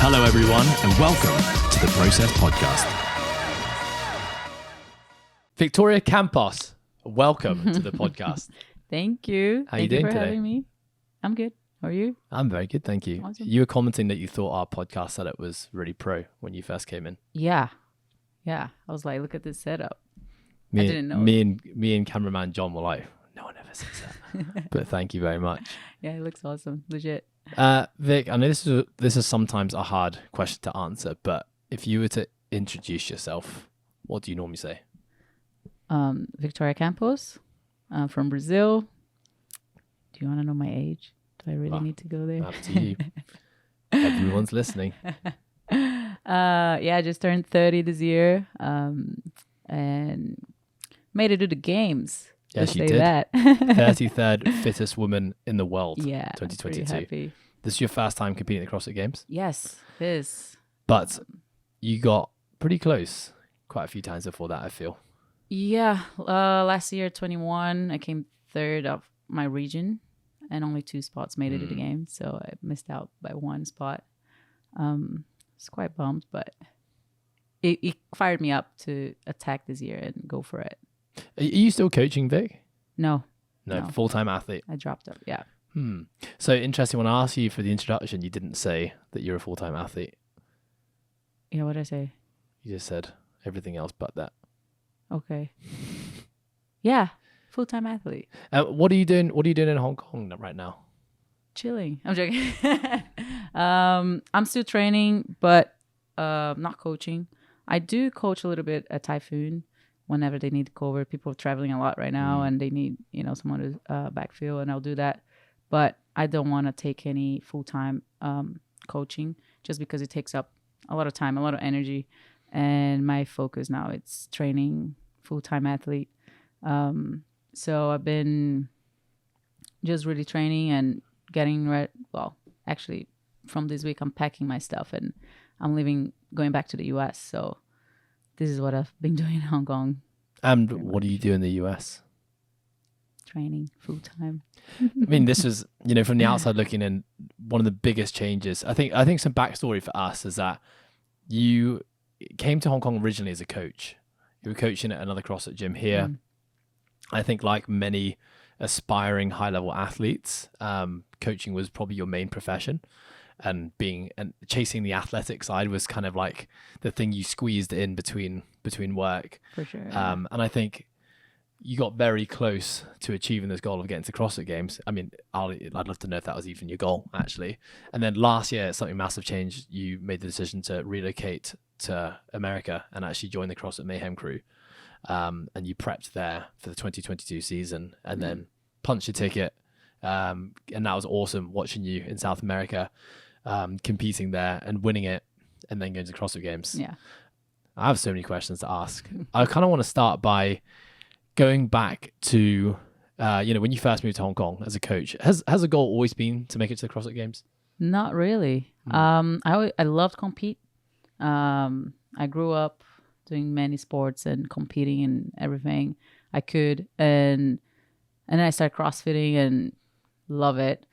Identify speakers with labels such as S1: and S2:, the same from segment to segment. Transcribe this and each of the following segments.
S1: Hello, everyone, and welcome to the Process Podcast. Victoria Campos, welcome to the podcast.
S2: Thank you.
S1: How are you doing
S2: for
S1: today?
S2: having me. I'm good. How are you?
S1: I'm very good, thank you.
S2: Awesome.
S1: You were commenting that you thought our podcast setup was really pro when you first came in.
S2: Yeah. I was like, look at this setup.
S1: I
S2: didn't know.
S1: Me and cameraman John were like, no one ever says that. But thank you very much.
S2: Yeah, it looks awesome. Legit.
S1: Vic, I know this is sometimes a hard question to answer, but if you were to introduce yourself, what do you normally say?
S2: Victoria Campos, from Brazil. Do you want to know my age? Do I really need to go there?
S1: Up to you. Everyone's listening.
S2: I just turned 30 this year, and made it to the games.
S1: Yes, you
S2: say
S1: did.
S2: That.
S1: 33rd fittest woman in the world.
S2: Yeah,
S1: 2022.
S2: pretty happy.
S1: This is your first time competing at the CrossFit Games,
S2: Yes, this.
S1: but you got pretty close quite a few times before that, I feel.
S2: Yeah, last year, 21, I came third of my region, and only 2 spots made it to the game, so I missed out by 1 spot. It's quite bummed, but it fired me up to attack this year and go for it.
S1: Are you still coaching, Vic?
S2: No,
S1: Full-time athlete.
S2: I dropped up. Yeah.
S1: So interesting, when I asked you for the introduction, you didn't say that you're a full-time athlete.
S2: Yeah, what did I say?
S1: You just said everything else but that.
S2: Okay. Yeah, full-time athlete.
S1: What are you doing? What are you doing in Hong Kong right now?
S2: Chilling. I'm joking. I'm still training, but not coaching. I do coach a little bit at Typhoon whenever they need to cover. People are traveling a lot right now, and they need someone to backfill, and I'll do that. But I don't want to take any full-time coaching just because it takes up a lot of time, a lot of energy, and my focus now it's training full-time athlete. So I've been just really training and getting ready. Well, actually, from this week, I'm packing my stuff and I'm going back to the US. So this is what I've been doing in Hong Kong.
S1: And what do you do in the US?
S2: Training full time.
S1: I mean, this was, from the outside looking in, one of the biggest changes. I think some backstory for us is that you came to Hong Kong originally as a coach. You were coaching at another CrossFit gym here. I think like many aspiring high-level athletes, coaching was probably your main profession, and chasing the athletic side was kind of like the thing you squeezed in between work.
S2: For sure.
S1: And I think you got very close to achieving this goal of getting to CrossFit Games. I mean, I'd love to know if that was even your goal, actually. And then last year, something massive changed. You made the decision to relocate to America and actually join the CrossFit Mayhem crew. And you prepped there for the 2022 season and then punched your ticket. And that was awesome watching you in South America, competing there and winning it and then going to the CrossFit Games.
S2: Yeah.
S1: I have so many questions to ask. I kind of want to start by going back to, when you first moved to Hong Kong as a coach. Has a goal always been to make it to the CrossFit Games?
S2: Not really. I loved compete. I grew up doing many sports and competing in everything I could, and then I started CrossFitting and love it,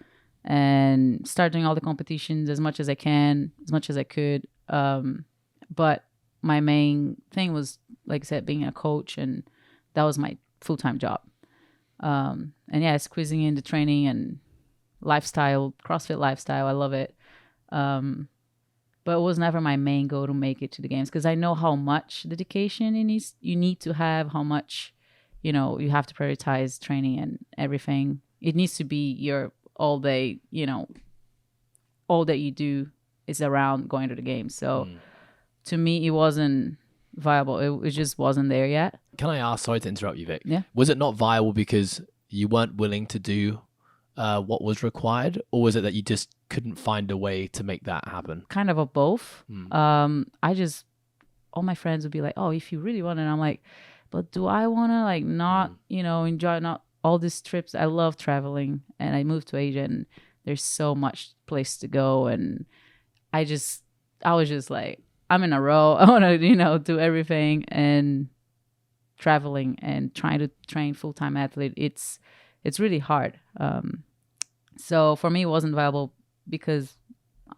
S2: and start doing all the competitions as much as I could. But my main thing was, like I said, being a coach, and that was my full-time job. And yeah, squeezing in the training and lifestyle, CrossFit lifestyle, I love it. But it was never my main goal to make it to the games, because I know how much dedication you need to have, how much, you have to prioritize training and everything. It needs to be your all day, all that you do is around going to the games. So to me, it wasn't viable. It just wasn't there yet.
S1: Can I ask, sorry to interrupt you, Vic.
S2: Yeah.
S1: Was it not viable because you weren't willing to do what was required, or was it that you just couldn't find a way to make that happen?
S2: Kind of a both. All my friends would be like, oh, if you really want it. And I'm like, but do I want to not, enjoy not all these trips? I love traveling, and I moved to Asia and there's so much place to go. And I was just like, I'm in a row. I want to, do everything, and traveling and trying to train full-time athlete. It's really hard. So for me, it wasn't viable because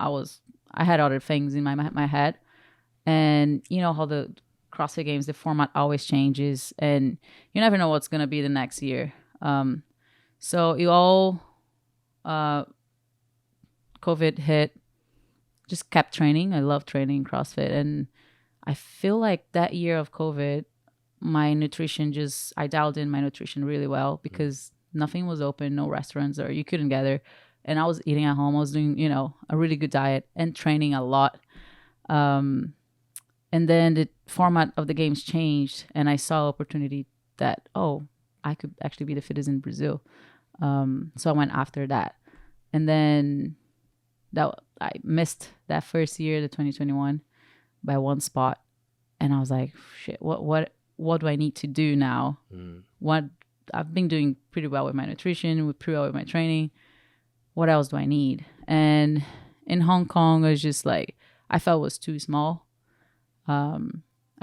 S2: I I had other things in my head. And you know how the CrossFit Games, the format always changes, and you never know what's going to be the next year. So it all, COVID hit, just kept training. I love training CrossFit. And I feel like that year of COVID, my nutrition I dialed in my nutrition really well because nothing was open, no restaurants, or you couldn't gather. And I was eating at home. I was doing, a really good diet and training a lot. And then the format of the games changed, and I saw opportunity that, I could actually be the fittest in Brazil. So I went after that. And then I missed that first year, the 2021, by one spot. And I was like, shit, what do I need to do now? I've been doing pretty well with my nutrition, pretty well with my training. What else do I need? And in Hong Kong, I was just like, I felt it was too small. I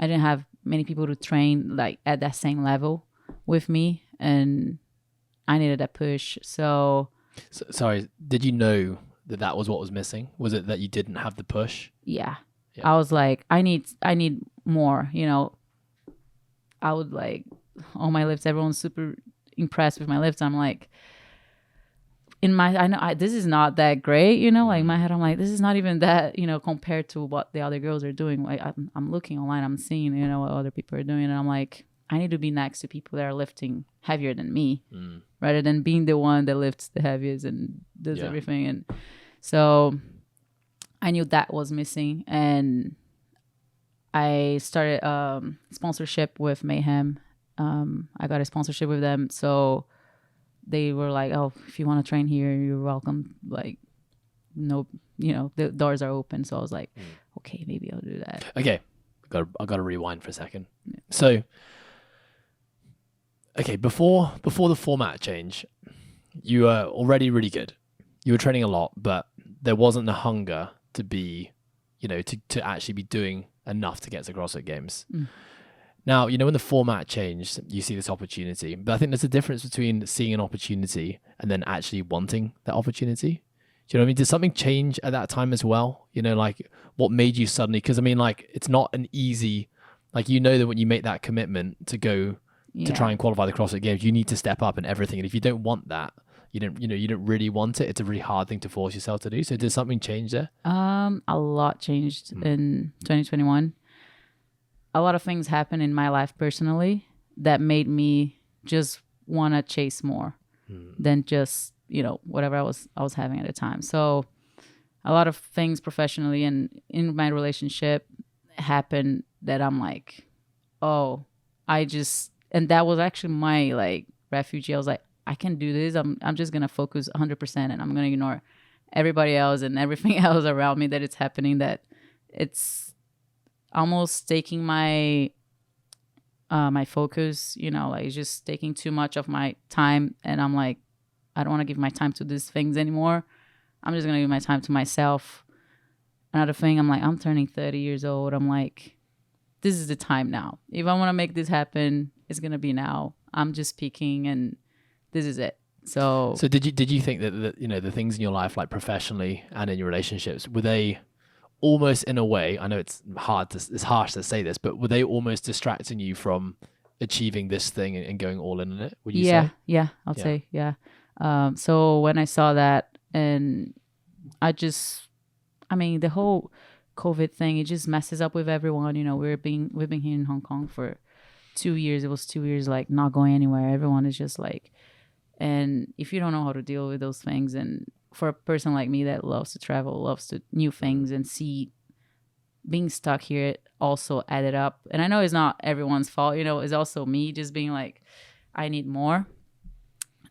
S2: didn't have many people to train like at that same level with me, and I needed a push. So
S1: sorry, did you know that was what was missing? Was it that you didn't have the push?
S2: Yeah. I was like, I need more. I would like all my lifts. Everyone's super impressed with my lifts. I'm like, this is not that great, like in my head, I'm like, this is not even that, compared to what the other girls are doing. Like I'm looking online, I'm seeing, what other people are doing. And I'm like, I need to be next to people that are lifting heavier than me rather than being the one that lifts the heaviest and does everything. And so I knew that was missing. And I started sponsorship with Mayhem. I got a sponsorship with them. So they were like, if you want to train here, you're welcome. Like, no, the doors are open. So I was like, okay, maybe I'll do that.
S1: Okay. I got to rewind for a second. Yeah. So, okay, before the format change, you were already really good. You were training a lot, but there wasn't the hunger to be, to actually be doing enough to get to CrossFit Games. Now, when the format changed, you see this opportunity. But I think there's a difference between seeing an opportunity and then actually wanting that opportunity. Do you know what I mean? Did something change at that time as well? Like what made you suddenly, because I mean, like it's not an easy, like that when you make that commitment to go to try and qualify the CrossFit Games, you need to step up and everything. And if you don't want that, you don't really want it. It's a really hard thing to force yourself to do. So did something change there?
S2: A lot changed in 2021. A lot of things happened in my life personally that made me just want to chase more than just, whatever I was having at the time. So a lot of things professionally and in my relationship happened that I'm like, and that was actually my like refuge. I was like, I can do this. I'm just going to focus 100% and I'm going to ignore everybody else and everything else around me that it's happening, that it's almost taking my my focus, like just taking too much of my time. And I'm like, I don't want to give my time to these things anymore. I'm just going to give my time to myself. Another thing, I'm like, I'm turning 30 years old. I'm like, this is the time now. If I want to make this happen, it's going to be now. I'm just peaking and this is it. So did you think that the things in your life, like professionally and in your relationships, were they almost in a way, I know it's harsh to say this, but were they almost distracting you from achieving this thing and going all in on it? Would you say? Yeah, I'll say, yeah. So when I saw that, and the whole COVID thing, it just messes up with everyone. We've been here in Hong Kong for 2 years. It was 2 years like not going anywhere. Everyone is just like, and if you don't know how to deal with those things, and for a person like me that loves to travel, loves to new things and see, being stuck here also added up. And I know it's not everyone's fault, it's also me just being like, I need more.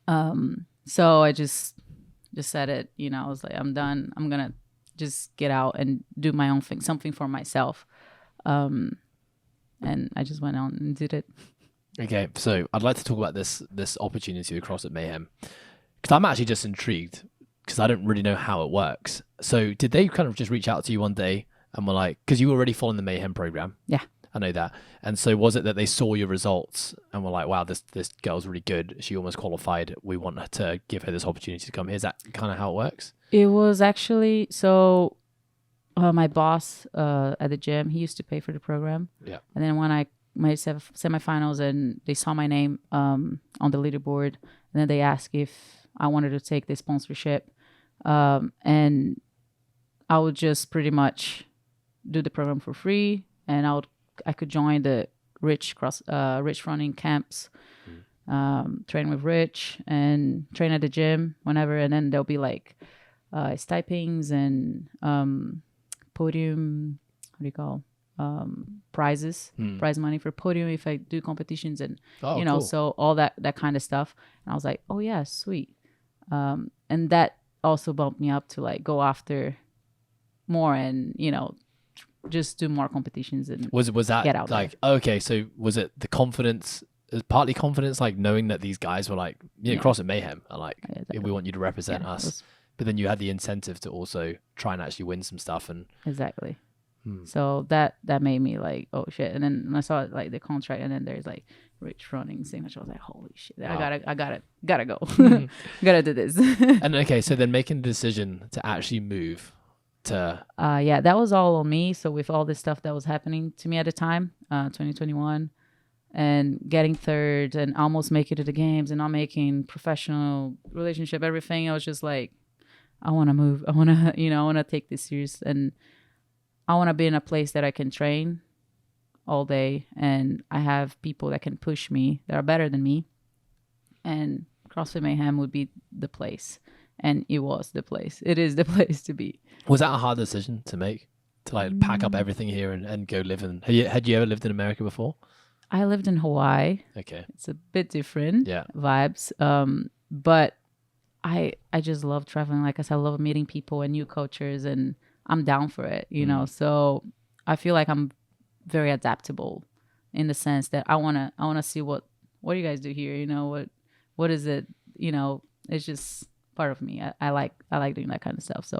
S2: So I just said it, I was like, I'm done. I'm going to just get out and do my own thing, something for myself. And I just went on and did it.
S1: Okay. So I'd like to talk about this opportunity with CrossFit Mayhem, because I'm actually just intrigued, because I don't really know how it works. So did they kind of just reach out to you one day and were like, because you were already following the Mayhem program?
S2: Yeah.
S1: I know that. And so was it that they saw your results and were like, wow, this girl's really good. She almost qualified. We want her to give her this opportunity to come here. Is that kind of how it works?
S2: It was actually, so my boss at the gym, he used to pay for the program.
S1: Yeah.
S2: And then when I made semifinals and they saw my name on the leaderboard, and then they asked if I wanted to take the sponsorship, and I would just pretty much do the program for free, and I could join the Rich running camps, train with Rich and train at the gym whenever, and then there'll be like stipends and podium, what do you call, prizes, prize money for podium if I do competitions, and
S1: cool.
S2: so all that kind of stuff. And I was like, oh yeah, sweet. And that also bumped me up to like go after more and just do more competitions and
S1: was that
S2: get out
S1: like
S2: there.
S1: Okay, so was it the confidence? It was partly confidence, like knowing that these guys were like, CrossFit Mayhem are like, we want you to represent us. But then you had the incentive to also try and actually win some stuff. And
S2: exactly. So that made me like, oh shit. And then when I saw like the contract, and then there's like Rich running signature, I was like, holy shit, wow. I gotta go. Gotta do this.
S1: And okay, so then making the decision to actually move to
S2: that was all on me. So with all this stuff that was happening to me at the time, 2021, and getting third and almost making it to the games and not making professional relationship, everything, I was just like, I want to move. I want to, I want to take this serious, and I want to be in a place that I can train all day, and I have people that can push me that are better than me, and CrossFit Mayhem would be the place. And it was the place. It is the place to be.
S1: Was that a hard decision to make? To like pack up everything here and go live in? Had you ever lived in America before?
S2: I lived in Hawaii.
S1: Okay.
S2: It's a bit different vibes. But I just love traveling. Like I said, I love meeting people and new cultures, and I'm down for it, So I feel like I'm very adaptable in the sense that I wanna see what do you guys do here? What is it? It's just part of me. I like doing that kind of stuff. So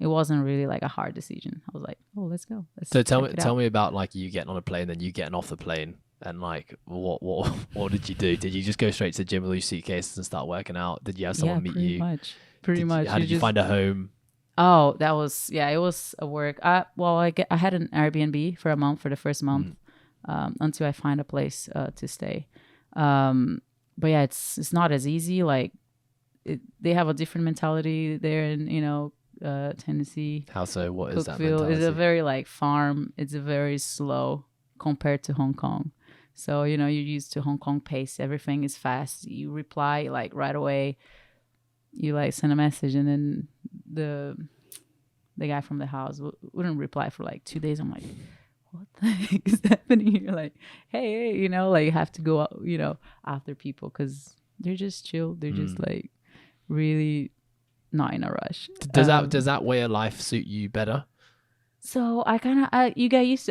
S2: it wasn't really like a hard decision. I was like, oh, let's go.
S1: So tell me about like you getting on a plane, then you getting off the plane, and like what did you do? Did you just go straight to the gym with your suitcases and start working out? Did you have someone meet you?
S2: Pretty much.
S1: How did you find a home?
S2: Oh, that was it was a work. I had an Airbnb for a month, for the first month, until I find a place to stay. But yeah, it's not as easy. Like they have a different mentality there in Tennessee.
S1: How so? What is that
S2: Cookville
S1: mentality?
S2: is a very like farm. It's a very slow compared to Hong Kong. So you're used to Hong Kong pace. Everything is fast. You reply like right away. You like send a message, and then the guy from the house wouldn't reply for like 2 days. I'm like, what the heck is happening here? Like, hey, like you have to go out, after people, because they're just chill. They're just like really not in a rush.
S1: Does that way of life suit you better?
S2: So I got used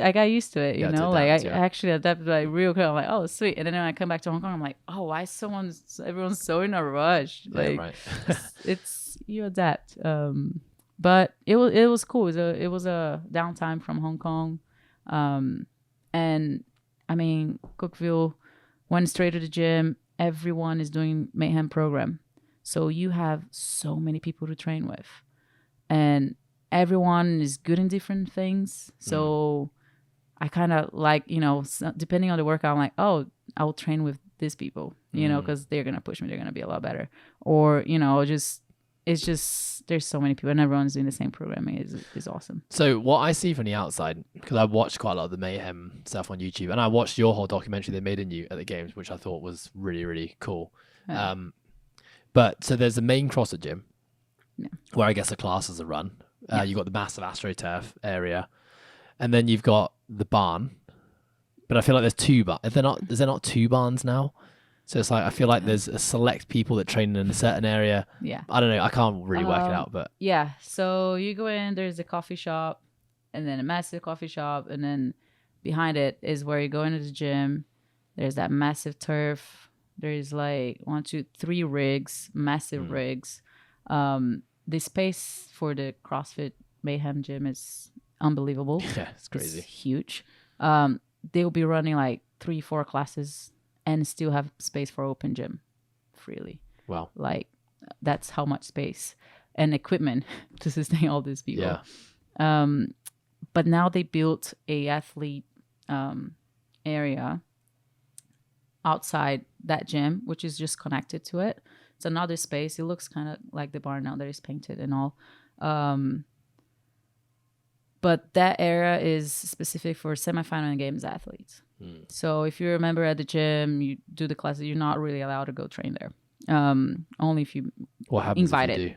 S2: to it, you know, like I actually adapted like real quick. I'm like, oh, sweet. And then when I come back to Hong Kong, I'm like, oh, why everyone's so in a rush? Like,
S1: right.
S2: it's you adapt. But it was cool. It was a downtime from Hong Kong. And I mean, Cookville went straight to the gym. Everyone is doing Mayhem program. So you have so many people to train with. And everyone is good in different things. So I kind of like, depending on the workout, I'm like, oh, I'll train with these people, because they're going to push me. They're going to be a lot better. Or, it's just, there's so many people and everyone's doing the same programming is awesome.
S1: So what I see from the outside, because I watched quite a lot of the Mayhem stuff on YouTube, and I watched your whole documentary they made in you at the games, which I thought was really, really cool. Yeah. But so there's the main CrossFit gym, where I guess the classes are run. You've got the massive AstroTurf area, and then you've got the barn. But I feel like there's two barns. Is there not two barns now? So it's like I feel like there's a select people that train in a certain area. Yeah. I don't know. I can't really work it out, but
S2: yeah. So you go in. There's a coffee shop, and then a massive coffee shop, and then behind it is where you go into the gym. There's that massive turf. There's like 1, 2, 3 rigs, massive rigs. The space for the CrossFit Mayhem gym is unbelievable.
S1: Yeah, it's crazy.
S2: It's huge. They'll be running like 3, 4 classes and still have space for open gym freely.
S1: Wow.
S2: Like that's how much space. and equipment to sustain all these people.
S1: Yeah.
S2: But now they built a athlete area outside that gym, which is just connected to it. It's another space. It looks kind of like the barn now that is painted and all. But that area is specific for semifinal and games athletes. So if you're a member at the gym, you do the classes, you're not really allowed to go train there. Only if you
S1: What happens
S2: invited.
S1: if you do?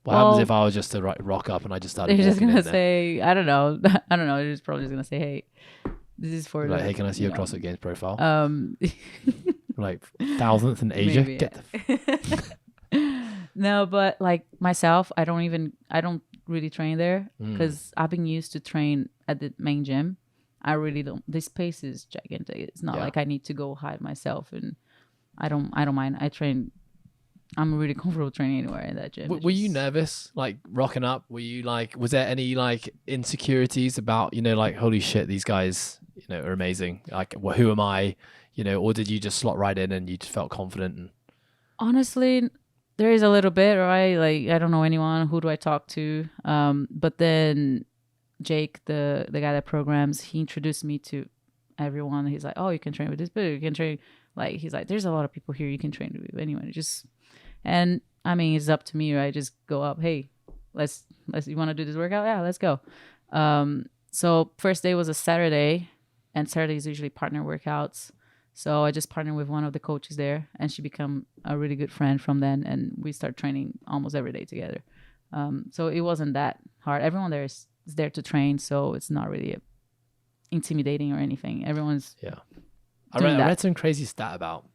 S1: What happens if I was just to rock up and I just started
S2: They're just
S1: walking
S2: gonna
S1: in there?
S2: say, I don't know. They're just probably just gonna say, hey, this is for
S1: Like,
S2: the,
S1: hey, can I see
S2: you
S1: your
S2: know,
S1: CrossFit Games profile?
S2: like
S1: thousandth in Asia.
S2: maybe,
S1: Get the
S2: No, but like myself, I don't really train there because I've been used to train at the main gym. I really don't. This space is gigantic. It's not like I need to go hide myself, and I don't mind. I train. I'm really comfortable training anywhere in that gym.
S1: Were you nervous, like rocking up? Were you like, was there any like insecurities about, like, holy shit, these guys, are amazing. Like, well, who am I? Or did you just slot right in and you just felt confident? And
S2: honestly, there is a little bit, right? Like, I don't know anyone. Who do I talk to? But then Jake, the guy that programs, he introduced me to everyone. He's like, oh, you can train with this, but you can train. Like, he's like, there's a lot of people here you can train with. Anyway, and I mean, it's up to me, right? Just go up. Hey, let's you want to do this workout? Yeah, let's go. So first day was a Saturday, and Saturday is usually partner workouts. So I just partnered with one of the coaches there, and she became a really good friend from then, and we start training almost every day together. So it wasn't that hard. Everyone there is there to train, so it's not really intimidating or anything. Everyone's
S1: I read some crazy stat about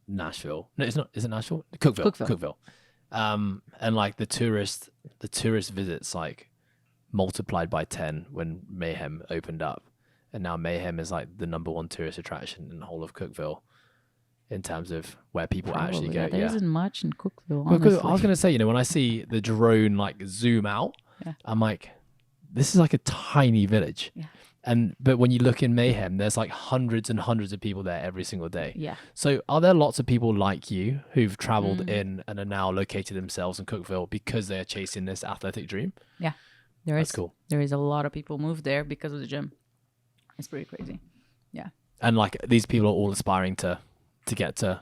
S1: Nashville. No, it's not. Is it Nashville? Cookeville. And like the tourist visits like multiplied by 10 when Mayhem opened up, and now Mayhem is like the number one tourist attraction in the whole of Cookeville in terms of where people actually go.
S2: There isn't much in Cookeville, honestly.
S1: I was gonna say, when I see the drone like zoom out, I'm like, this is like a tiny village.
S2: Yeah.
S1: But when you look in Mayhem, there's like hundreds and hundreds of people there every single day.
S2: Yeah.
S1: So are there lots of people like you who've traveled in and are now located themselves in Cookeville because they're chasing this athletic dream?
S2: Yeah. That's cool. There is a lot of people moved there because of the gym. It's pretty crazy. Yeah. And
S1: like these people are all aspiring to get to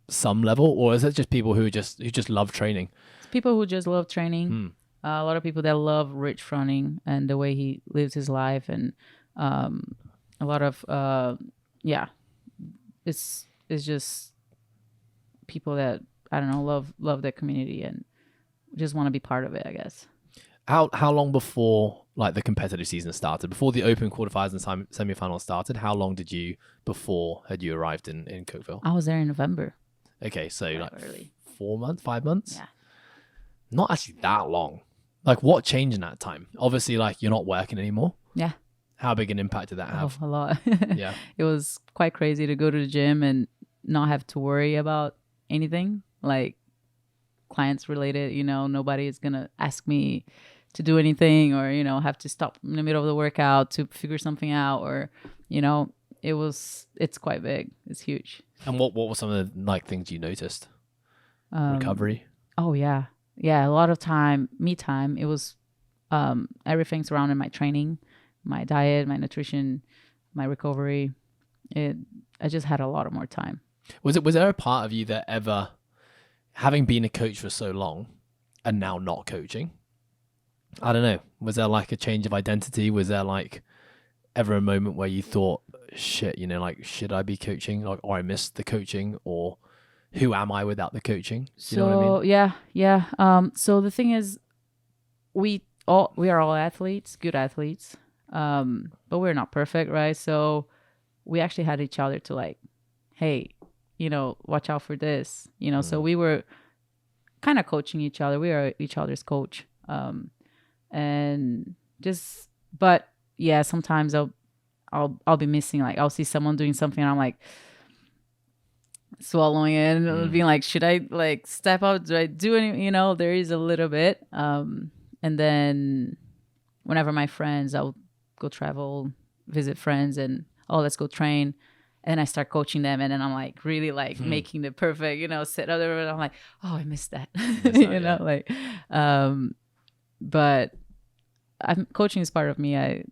S1: some level, or is it just people who just love training?
S2: It's people who just love training. A lot of people that love Rich Froning and the way he lives his life, and a lot of it's just people that, I don't know, love their community and just want to be part of it, I guess.
S1: How long before like the competitive season started, before the open quarterfinals and semifinals started, how long had you arrived in Cookeville?
S2: I was there in November.
S1: Okay, so like
S2: early.
S1: 4 months, 5 months?
S2: Yeah.
S1: Not actually that long. Like, what changed in that time? Obviously, like, you're not working anymore.
S2: Yeah.
S1: How big an impact did that have?
S2: Oh, a lot.
S1: Yeah.
S2: It was quite crazy to go to the gym and not have to worry about anything, like clients related. Nobody is going to ask me to do anything, or, have to stop in the middle of the workout to figure something out, or, it's quite big. It's huge.
S1: And what were some of the like things you noticed? Recovery?
S2: Oh, yeah. Yeah, a lot of me time. It was everything surrounding my training, my diet, my nutrition, my recovery. I just had a lot of more time. Was
S1: there a part of you that ever, having been a coach for so long and now not coaching, I don't know, was there like a change of identity? Was there like ever a moment where you thought, shit, like, should I be coaching? Like, or I missed the coaching, or who am I without the coaching? You know what I mean?
S2: Yeah. So the thing is, we are all athletes, good athletes, but we're not perfect, right? So we actually had each other to like, hey, watch out for this, So we were kind of coaching each other. We are each other's coach, but yeah, sometimes I'll be missing. Like, I'll see someone doing something, and I'm like, swallowing it and being like, should I like step out? Do I do any, there is a little bit. And then whenever my friends, I'll go travel, visit friends, and let's go train. And I start coaching them, and then I'm like really like making the perfect, sit other. And I'm like, oh, I missed that, but coaching is part of me. I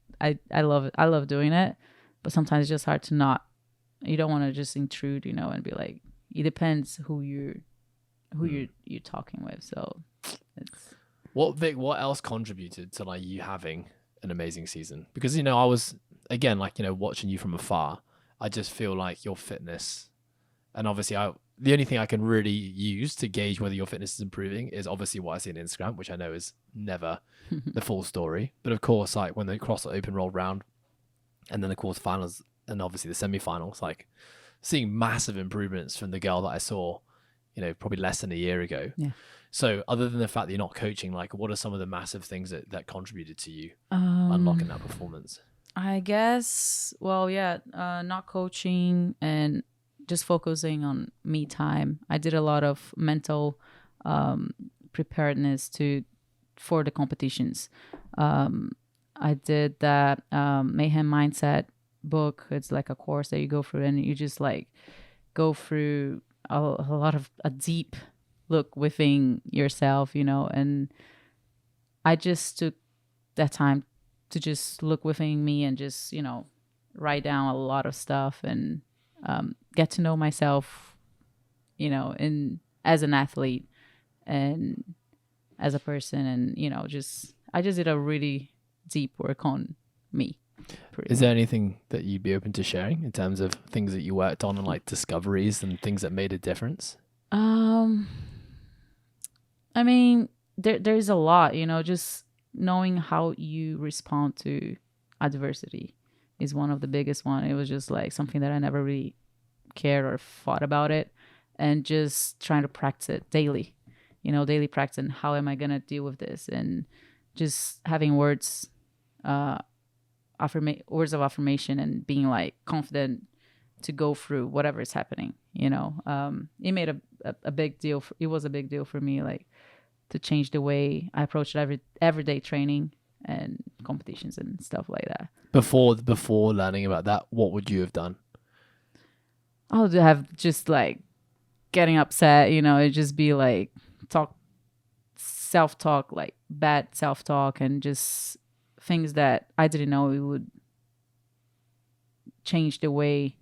S2: love it. I love doing it, but sometimes it's just hard to not. You don't want to just intrude, and be like. It depends who you're talking with. So it's.
S1: What else contributed to like you having an amazing season? Because I was again like watching you from afar. I just feel like your fitness, and obviously the only thing I can really use to gauge whether your fitness is improving is obviously what I see on Instagram, which I know is never the full story. But of course, like when the CrossFit Open rolled round, and then the quarterfinals, and obviously the semifinals, like seeing massive improvements from the girl that I saw, probably less than a year ago.
S2: Yeah.
S1: So other than the fact that you're not coaching, like what are some of the massive things that contributed to you unlocking that performance?
S2: I guess, not coaching and just focusing on me time. I did a lot of mental preparedness for the competitions. I did that Mayhem Mindset book. It's like a course that you go through, and you just like go through a lot of a deep look within yourself, and I just took that time to just look within me and just write down a lot of stuff and get to know myself, as an athlete and as a person, and I just did a really deep work on me.
S1: Is there anything that you'd be open to sharing in terms of things that you worked on and like discoveries and things that made a difference?
S2: I mean, there's a lot, just knowing how you respond to adversity is one of the biggest one. It was just like something that I never really cared or thought about it, and just trying to practice it daily, daily practice. And how am I going to deal with this? And just having words of affirmation and being like confident to go through whatever is happening. It made a big deal. It was a big deal for me, like to change the way I approached everyday training and competitions and stuff like that.
S1: Before learning about that, what would you have done?
S2: I would have just like getting upset, it'd just be like self-talk, like bad self-talk, and just things that I didn't know it would change the way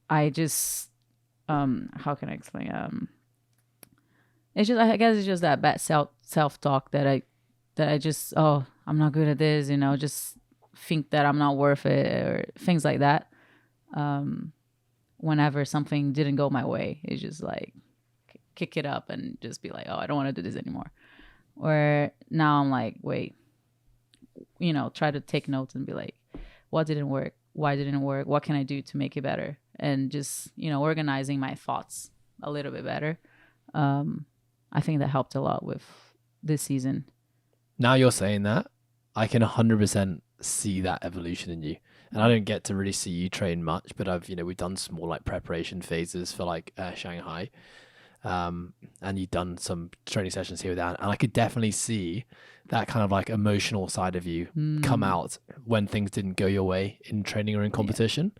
S2: I just how can I explain? It's just, I guess it's just that bad self-talk that I just, oh, I'm not good at this, just think that I'm not worth it or things like that. Whenever something didn't go my way, it's just like kick it up and just be like, oh, I don't want to do this anymore. Or now I'm like, wait, try to take notes and be like, what didn't work? Why didn't it work? What can I do to make it better? And just, organizing my thoughts a little bit better. I think that helped a lot with this season.
S1: Now you're saying that, I can 100% see that evolution in you. And I don't get to really see you train much, but we've done some more like preparation phases for like Shanghai. And you've done some training sessions here with that. And I could definitely see that kind of like emotional side of you come out when things didn't go your way in training or in competition.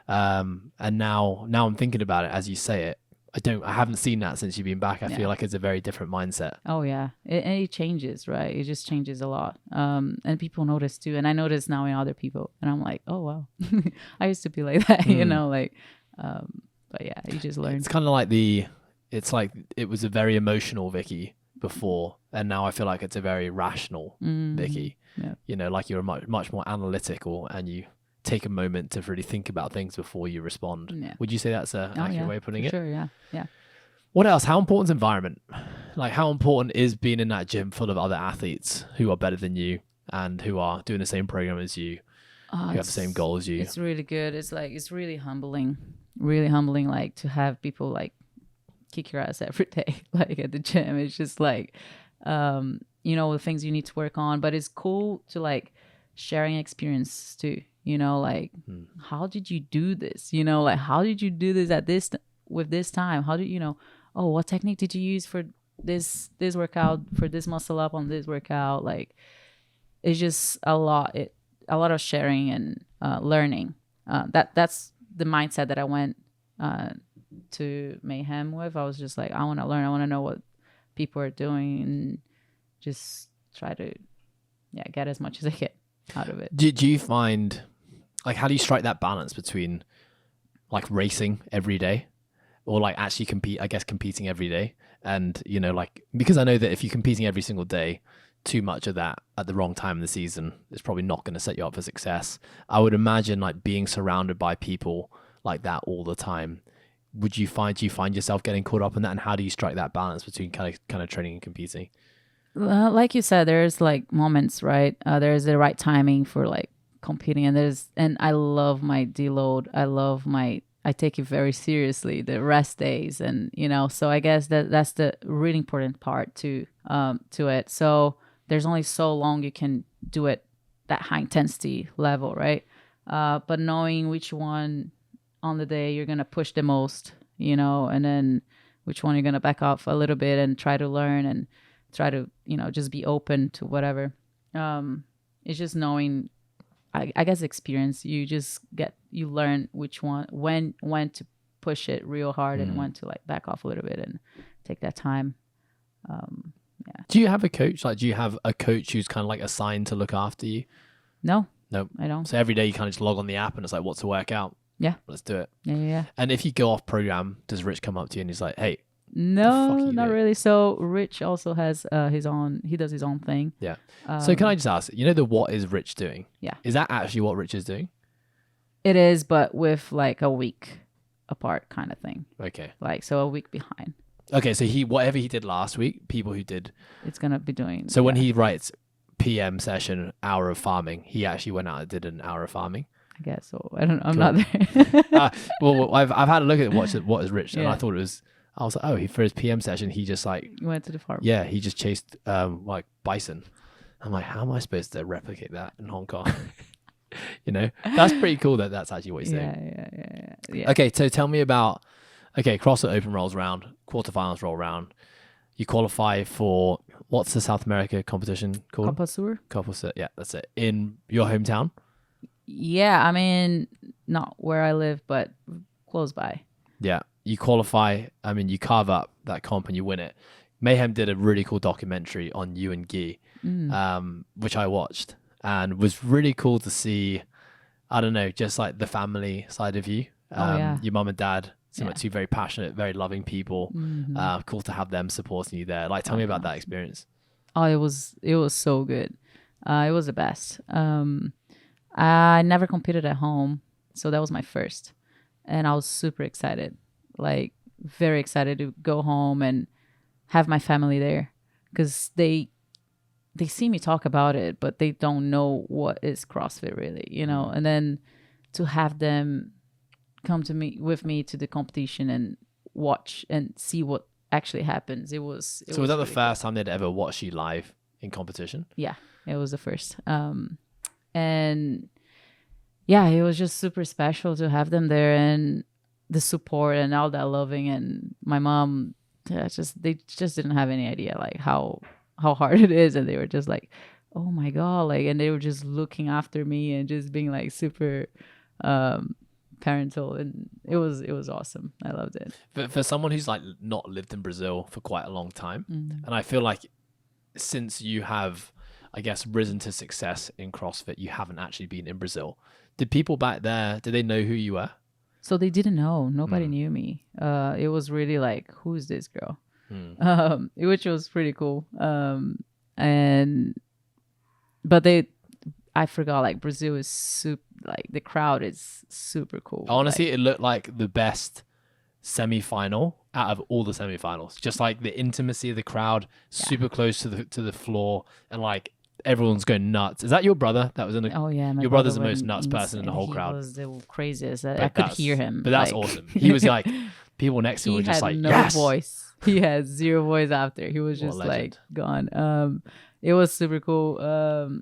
S1: Yeah. And now I'm thinking about it as you say it. I haven't seen that since you've been back. I feel like it's a very different mindset.
S2: Oh yeah. It changes, right? It just changes a lot. And people notice too. And I notice now in other people, and I'm like, oh wow, I used to be like that, but yeah, you just learn.
S1: It's kind of like it's like it was a very emotional Vicky before, and now I feel like it's a very rational Vicky. Yeah. Like you're much more analytical, and you take a moment to really think about things before you respond. Yeah. Would you say that's an accurate way of putting it?
S2: Sure, yeah.
S1: What else? How important is environment? Like how important is being in that gym full of other athletes who are better than you and who are doing the same program as you, who have the same goal as you?
S2: It's really good. It's like, it's really humbling, like to have people like kick your ass every day, like at the gym. It's just like, the things you need to work on, but it's cool to like sharing experience too. How did you do this? Like how did you do this at this with this time? How did what technique did you use for this workout, for this muscle up on this workout? Like it's just a lot of sharing and learning. That's the mindset that I went to Mayhem with. I was just like, I want to learn. I want to know what people are doing and just try to get as much as I can out of it.
S1: Do you find, like, how do you strike that balance between like racing every day or like actually competing every day? And, you know, like, because I know that if you're competing every single day, too much of that at the wrong time in the season is probably not going to set you up for success. I would imagine like being surrounded by people like that all the time. Do you find yourself getting caught up in that? And how do you strike that balance between kind of training and competing?
S2: Like you said, there's like moments, right? There's the right timing for like competing, and I love my deload. I take it very seriously, the rest days, and you know, so I guess that's the really important part to it. So there's only so long you can do it that high intensity level, right? But knowing which one on the day you're gonna push the most, you know, and then which one you're gonna back off a little bit and try to learn and try to, you know, just be open to whatever. It's just knowing, I guess, experience. You learn which one, when to push it real hard and when to like back off a little bit and take that time.
S1: Do you have a coach? Like, do you have a coach who's kind of like assigned to look after you?
S2: No,
S1: I
S2: don't.
S1: So every day you kind of just log on the app and it's like, what's the workout?
S2: Yeah.
S1: Let's do it.
S2: Yeah.
S1: And if you go off program, does Rich come up to you and he's like, hey,
S2: no, not really. So Rich also has he does his own thing.
S1: Yeah. So can I just ask, you know, what is Rich doing?
S2: Yeah.
S1: Is that actually what Rich is doing?
S2: It is, but with like a week apart kind of thing.
S1: Okay.
S2: Like, so a week behind.
S1: Okay. So whatever he did last week, people who did.
S2: It's going to be doing.
S1: So when he writes PM session, hour of farming, he actually went out and did an hour of farming.
S2: I guess so. I don't know. I'm not there.
S1: Well, I've had a look at what is Rich, and I thought I was like, oh, for his PM session, he just like
S2: went to the farm.
S1: Yeah, he just chased like bison. I'm like, how am I supposed to replicate that in Hong Kong? You know, that's pretty cool that's actually what he's doing. Yeah. Okay, so tell me about CrossFit Open rolls around, quarterfinals roll around. You qualify for what's the South America competition called? Copa Sur. Yeah, that's it. In your hometown.
S2: Yeah, I mean, not where I live, but close by.
S1: Yeah, you qualify. I mean, you carve up that comp and you win it. Mayhem did a really cool documentary on you and Guy, which I watched and was really cool to see. I don't know, just like the family side of you. Your mum and dad seem like two very passionate, very loving people. Cool to have them supporting you there. Like, tell me about that experience.
S2: Oh, it was so good. It was the best. I never competed at home, so that was my first, and I was super excited, like very excited to go home and have my family there, because they see me talk about it, but they don't know what is CrossFit really, you know. And then to have them come with me to the competition and watch and see what actually happens, it was.
S1: So was that the first time they'd ever watched you live in competition?
S2: Yeah, it was the first. And yeah, it was just super special to have them there and the support and all that loving. And my mom, they just didn't have any idea like how hard it is, and they were just like, oh my god, like, and they were just looking after me and just being like super parental, and it was awesome. I loved it.
S1: But for someone who's like not lived in Brazil for quite a long time, and I feel like since you have, I guess, risen to success in CrossFit, you haven't actually been in Brazil. Did people back there, did they know who you were?
S2: So they didn't know. Nobody knew me. It was really like, who's this girl? Which was pretty cool. But I forgot, like, Brazil is super, like, the crowd is super cool.
S1: Honestly, it looked like the best semi-final out of all the semi-finals. Just like the intimacy of the crowd, super close to the floor, and like everyone's going nuts. Is that your brother that was in the?
S2: Oh yeah,
S1: your brother's the most nuts person in the whole crowd.
S2: He was the craziest. I could hear him.
S1: But that's awesome. He was like, people next to him were just like,
S2: no
S1: yes.
S2: Voice. He had zero voice after. He was just like gone. It was super cool.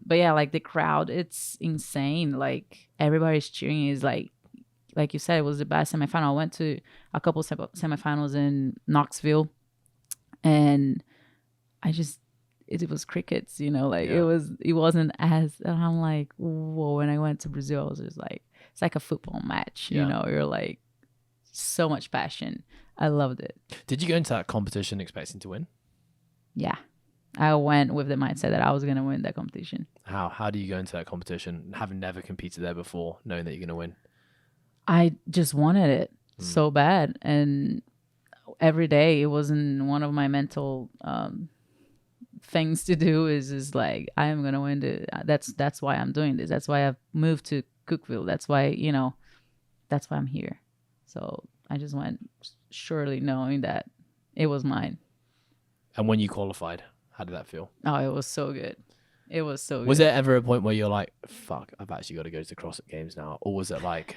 S2: But yeah, like the crowd, it's insane. Like everybody's cheering. Is like you said, it was the best semifinal. I went to a couple semifinals in Knoxville, and it was crickets, like it wasn't as, and I'm like, whoa. When I went to Brazil, I was just like, it's like a football match, you're like, so much passion. I loved it.
S1: Did you go into that competition expecting to win?
S2: Yeah. I went with the mindset that I was going to win that competition.
S1: How do you go into that competition having never competed there before, knowing that you're going to win?
S2: I just wanted it so bad, and every day it wasn't one of my mental things to do is like, I am going to win that's why I'm doing this. That's why I've moved to Cookville. That's why I'm here. So I just went surely knowing that it was mine.
S1: And when you qualified, how did that feel?
S2: Oh, it was so good. It was so good.
S1: Was there ever a point where you're like, fuck, I've actually got to go to the CrossFit Games now? Or was it like,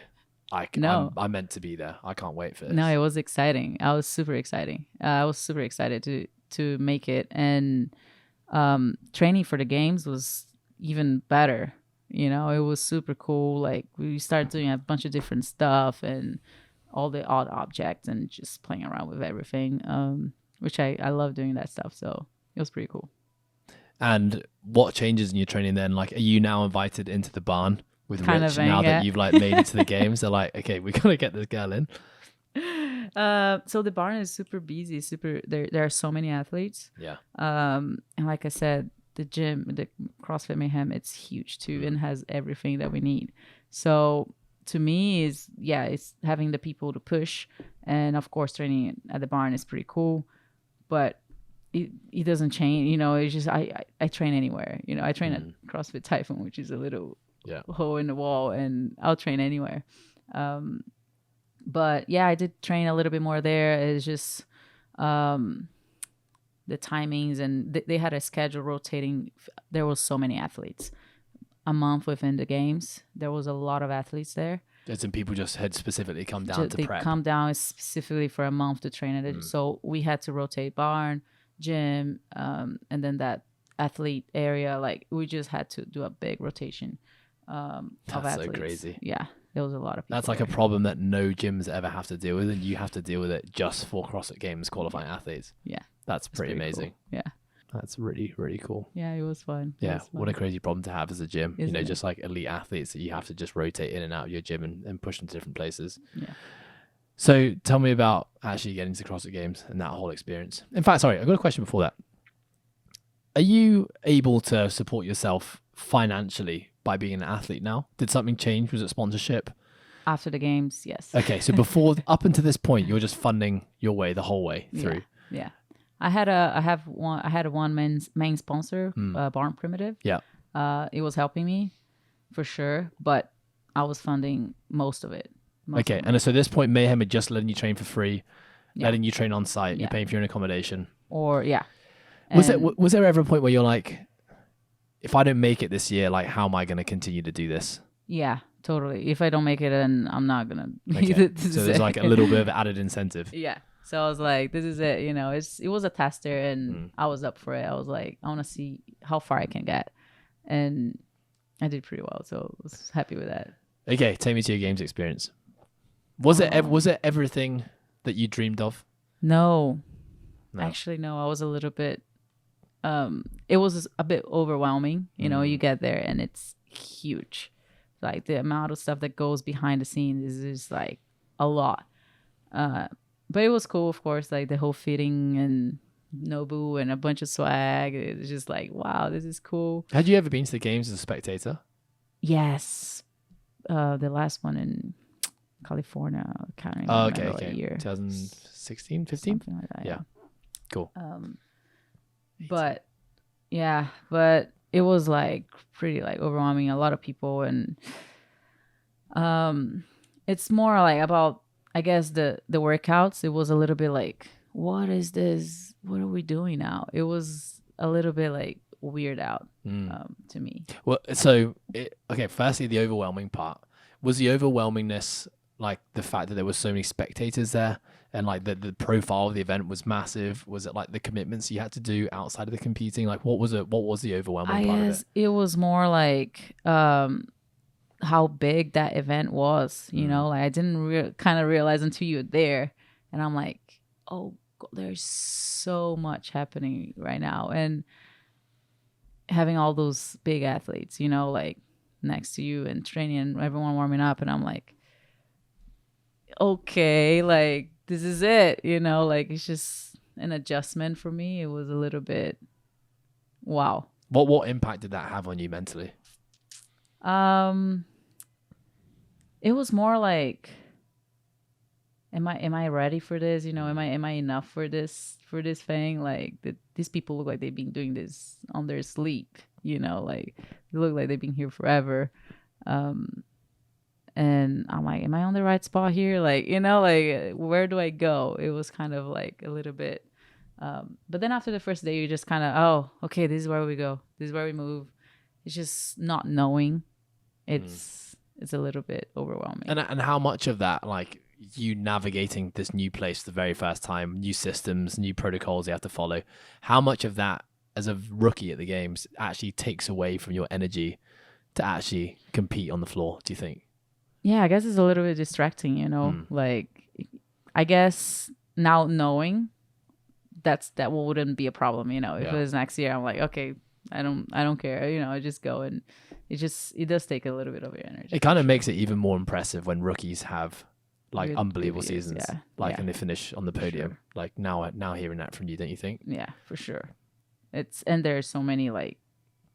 S2: no,
S1: I'm meant to be there. I can't wait for this.
S2: No, it was exciting. I was super excited to make it. And training for the games was even better. It was super cool. Like, we started doing a bunch of different stuff and all the odd objects and just playing around with everything, which I love doing that stuff. So it was pretty cool.
S1: And what changes in your training then? Like, are you now invited into the barn with Rich now that you've like made it to the games? They're like, okay, we gotta get this girl in.
S2: So the barn is super busy. There are so many athletes.
S1: Yeah.
S2: And like I said, the gym, the CrossFit Mayhem, it's huge too and has everything that we need. So to me it's having the people to push, and of course training at the barn is pretty cool, but it doesn't change. It's just I train anywhere. I train at CrossFit Typhoon, which is a little hole in the wall, and I'll train anywhere. But yeah, I did train a little bit more there. It's just the timings, and they had a schedule rotating. There was so many athletes. A month within the games, there was a lot of athletes there.
S1: Some people just had specifically come down to prep. They
S2: come down specifically for a month to train at it. So we had to rotate barn, gym, and then that athlete area. Like, we just had to do a big rotation of athletes.
S1: That's so crazy.
S2: Yeah, there was a lot of people.
S1: That's like a problem that no gyms ever have to deal with, and you have to deal with it just for CrossFit Games qualifying athletes.
S2: Yeah,
S1: that's pretty amazing.
S2: Cool. Yeah.
S1: That's really, really cool.
S2: Yeah, it was fun.
S1: What a crazy problem to have as a gym.
S2: Isn't it?
S1: Just like elite athletes that you have to just rotate in and out of your gym and push them to different places.
S2: Yeah.
S1: So tell me about actually getting to CrossFit Games and that whole experience. In fact, sorry, I've got a question before that. Are you able to support yourself financially by being an athlete now? Did something change? Was it sponsorship?
S2: After the games, yes.
S1: Okay, so before, up until this point, you're just funding your way the whole way through.
S2: Yeah. I had one main sponsor, Barn Primitive.
S1: Yeah.
S2: It was helping me for sure, but I was funding most of it.
S1: Okay, and so at this point, Mayhem had just letting you train for free, letting you train on site. You're paying for your own accommodation. Was there ever a point where you're like, if I don't make it this year, like, how am I going to continue to do this?
S2: Yeah, totally. If I don't make it, then I'm not gonna.
S1: Okay. So there's like a little bit of added incentive.
S2: Yeah. So I was like, this is it. It was a tester, and I was up for it. I was like, I want to see how far I can get, and I did pretty well. So I was happy with that.
S1: Okay, take me to your games experience. Was it everything that you dreamed of?
S2: No. Actually, no. I was a little bit. It was a bit overwhelming. You get there and it's huge. Like, the amount of stuff that goes behind the scenes is just like a lot. But it was cool, of course, like the whole fitting and Nobu and a bunch of swag. It was just like, wow, this is cool.
S1: Had you ever been to the games as a spectator?
S2: Yes. The last one in California. I can't remember what year.
S1: 2016, 15?
S2: Something like that,
S1: yeah. Cool.
S2: But it was like pretty like overwhelming, a lot of people, and it's more like about, I guess, the workouts. It was a little bit like, what is this? What are we doing now? It was a little bit like weird out to me.
S1: Well, firstly, the overwhelming part. Was the overwhelmingness like the fact that there were so many spectators there, and like the profile of the event was massive? Was it like the commitments you had to do outside of the competing? Like, what was it? What was the overwhelming part of it?
S2: It was more like how big that event was. Like, I didn't kind of realize until you were there, and I'm like, oh God, there's so much happening right now. And having all those big athletes, you know, like next to you and training and everyone warming up. And I'm like, okay, like this is it, you know, like it's just an adjustment for me. It was a little bit, wow.
S1: What impact did that have on you mentally?
S2: It was more like, am I ready for this? You know, am I enough for this thing? Like these people look like they've been doing this on their sleep. You know, like they look like they've been here forever. And I'm like, am I on the right spot here? Like, you know, like where do I go? It was kind of like a little bit. But then after the first day, you just kind of, oh, okay, this is where we go. This is where we move. It's just not knowing. It's a little bit overwhelming.
S1: And how much of that, like you navigating this new place the very first time, new systems, new protocols you have to follow, how much of that as a rookie at the games actually takes away from your energy to actually compete on the floor, do you think?
S2: Yeah, I guess it's a little bit distracting, you know, like I guess now knowing that wouldn't be a problem, you know, if it was next year, I'm like, okay, I don't care, you know, I just go, and it does take a little bit of your energy.
S1: It kind of makes it even more impressive when rookies have like
S2: Good
S1: unbelievable
S2: years,
S1: seasons,
S2: yeah.
S1: like,
S2: Yeah.
S1: and they finish on the podium.
S2: Sure.
S1: Like now hearing that from you, don't you think?
S2: Yeah, for sure. And there's so many like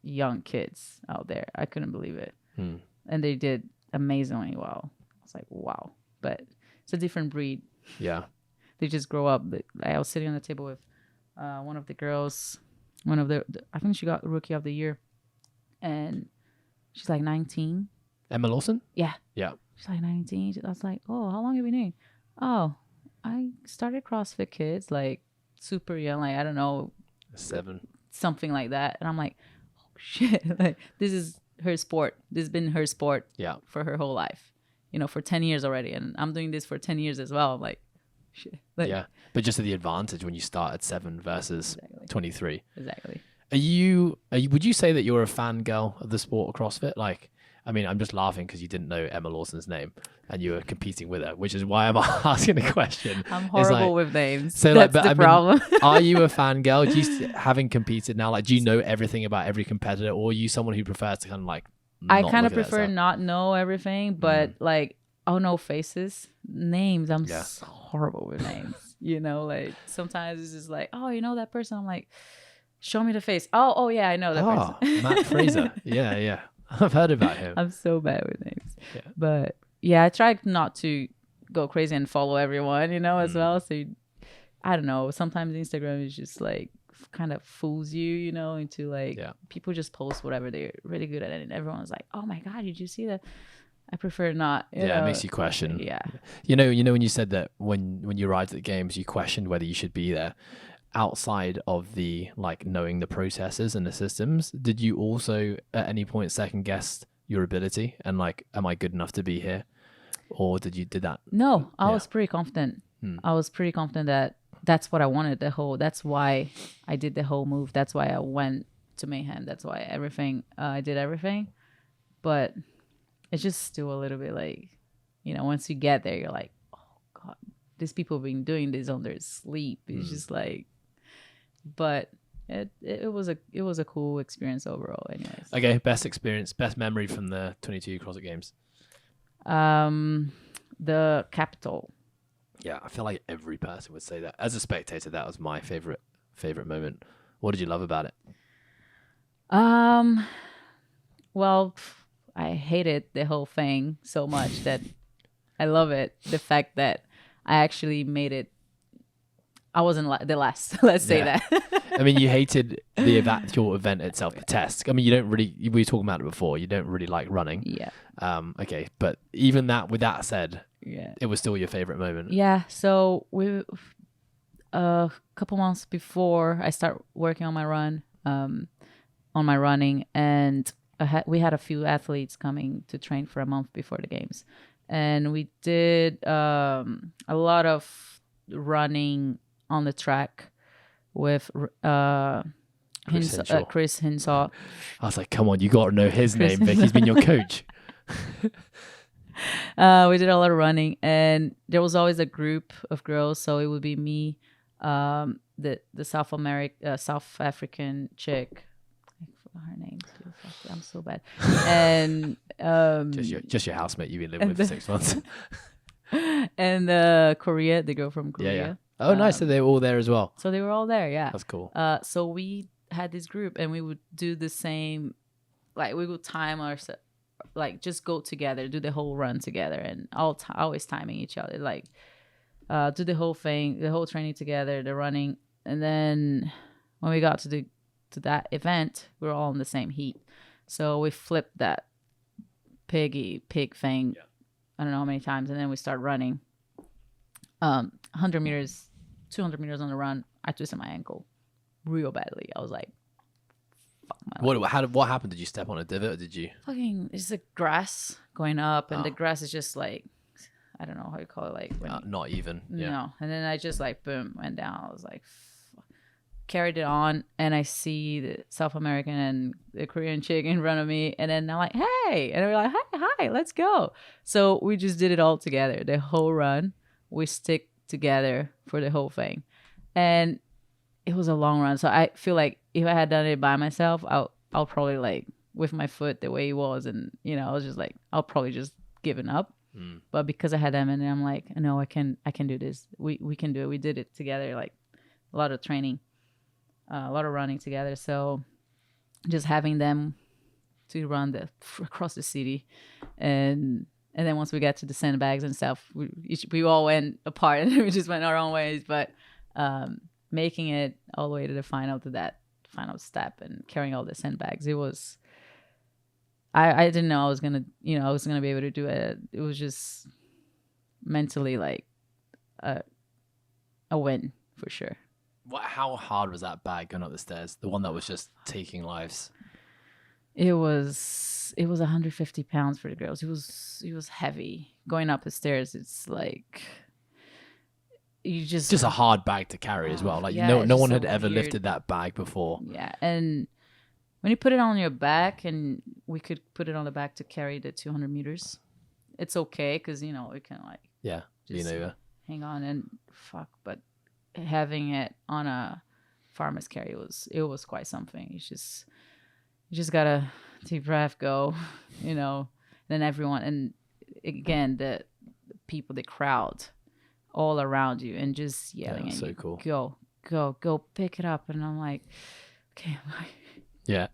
S2: young kids out there. I couldn't believe it. And they did amazingly well. I was like, wow. But it's a different breed.
S1: Yeah.
S2: They just grow up. I was sitting on the table with one of the girls, I think she got Rookie of the Year, and she's like 19.
S1: Emma Lawson?
S2: Yeah.
S1: Yeah.
S2: She's like 19. I was like, oh, how long have you been doing? Oh, I started CrossFit Kids like super young, like I don't know,
S1: 7.
S2: something like that. And I'm like, oh shit, like this is her sport. This has been her sport for her whole life, you know, for 10 years already. And I'm doing this for 10 years as well. I'm like, shit. Like,
S1: yeah. But just the advantage when you start at 7 versus 23.
S2: Exactly.
S1: Would you say that you're a fangirl of the sport of CrossFit? Like, I mean, I'm just laughing because you didn't know Emma Lawson's name and you were competing with her, which is why I'm asking the question.
S2: I'm horrible with names.
S1: So
S2: that's
S1: like,
S2: the problem.
S1: Are you a fangirl? Do you, having competed now, like, do you know everything about every competitor, or are you someone who prefers to kind of like?
S2: I kind of prefer not know everything, but like, I'll know faces, names. I'm so horrible with names. You know, like sometimes it's just like, oh, you know that person. I'm like, show me the face. Oh yeah, I know that person.
S1: Matt Fraser. Yeah. I've heard about him.
S2: I'm so bad with names.
S1: Yeah.
S2: But yeah, I try not to go crazy and follow everyone, you know, as well. So I don't know. Sometimes Instagram is just like kind of fools you, you know, into like people just post whatever they're really good at it, and everyone's like, oh my God, did you see that? I prefer not. You know?
S1: It makes you question.
S2: Yeah.
S1: You know when you said that when you arrived at the games, you questioned whether you should be there. Outside of the like knowing the processes and the systems, did you also at any point second guess your ability and like, am I good enough to be here, or did that?
S2: No, I was pretty confident. I was pretty confident that that's what I wanted. That's why I did the whole move. That's why I went to Mayhem. That's why I did everything. But it's just still a little bit like, you know, once you get there, you're like, oh God, these people have been doing this on their sleep. It's just like. But it was a cool experience overall, anyways.
S1: Okay, best memory from the 22 CrossFit Games.
S2: The capital.
S1: Yeah, I feel like every person would say that. As a spectator, that was my favorite moment. What did you love about it?
S2: Well, I hated the whole thing so much that I love it. The fact that I actually made it. I wasn't the last. Let's say that.
S1: I mean, you hated the actual event itself, the test. I mean, you don't really. We were talking about it before. You don't really like running.
S2: Yeah.
S1: Okay, but even that. With that said,
S2: yeah,
S1: it was still your favorite moment.
S2: Yeah. So we a couple months before I start working on my run, on my running, and we had a few athletes coming to train for a month before the games, and we did a lot of running on the track with Chris Hinshaw.
S1: I was like, come on, you got to know his name, Vic. He's been your coach.
S2: We did a lot of running, and there was always a group of girls. So it would be me, the South African chick. forgot her name too. Fuck, I'm so bad. And
S1: just your housemate you've been living with for 6 months.
S2: and Korea, the girl from Korea.
S1: Yeah. Oh, nice. So they were all there as well.
S2: So they were all there. Yeah.
S1: That's cool.
S2: So we had this group, and we would do the same. Like we would time ourselves, like just go together, do the whole run together, and always timing each other. Like do the whole thing, the whole training together, the running, and then when we got to that event, we were all in the same heat. So we flipped that pig thing. Yeah. I don't know how many times, and then we start running. 100 meters, 200 meters on the run, I twisted my ankle real badly. I was like, fuck my life.
S1: What happened? Did you step on a divot, or did you?
S2: Fucking, it's the grass going up, and the grass is just like, I don't know how you call it, like
S1: not even. Yeah.
S2: No, and then I just like boom went down. I was like, carried it on, and I see the South American and the Korean chick in front of me, and then I'm like, hey, and we're like, hi, let's go. So we just did it all together, the whole run. We stick together for the whole thing, and it was a long run. So I feel like if I had done it by myself, I'll probably like with my foot the way it was, and I was just like, I'll probably just given up. But because I had them, and I'm like, no, I can do this. We can do it. We did it together, like a lot of training, a lot of running together. So just having them to run across the city, and then once we got to the sandbags and stuff, we all went apart and we just went our own ways. But making it all the way to the final, to that final step, and carrying all the sandbags, it was. I didn't know I was gonna be able to do it. It was just mentally like a win for sure.
S1: How hard was that bag going up the stairs? The one that was just taking lives.
S2: It was 150 pounds for the girls. It was heavy going up the stairs. It's like just
S1: a hard bag to carry as well. Like no one had ever lifted that bag before.
S2: Yeah, and when you put it on your back, and we could put it on the back to carry the 200 meters, it's okay because we can like just hang on and fuck. But having it on a farmer's carry was quite something. You just gotta deep breath, go, Then everyone, and again the people, the crowd, all around you, and just yelling at you, cool. Go, pick it up, and I'm like, okay.
S1: Yeah.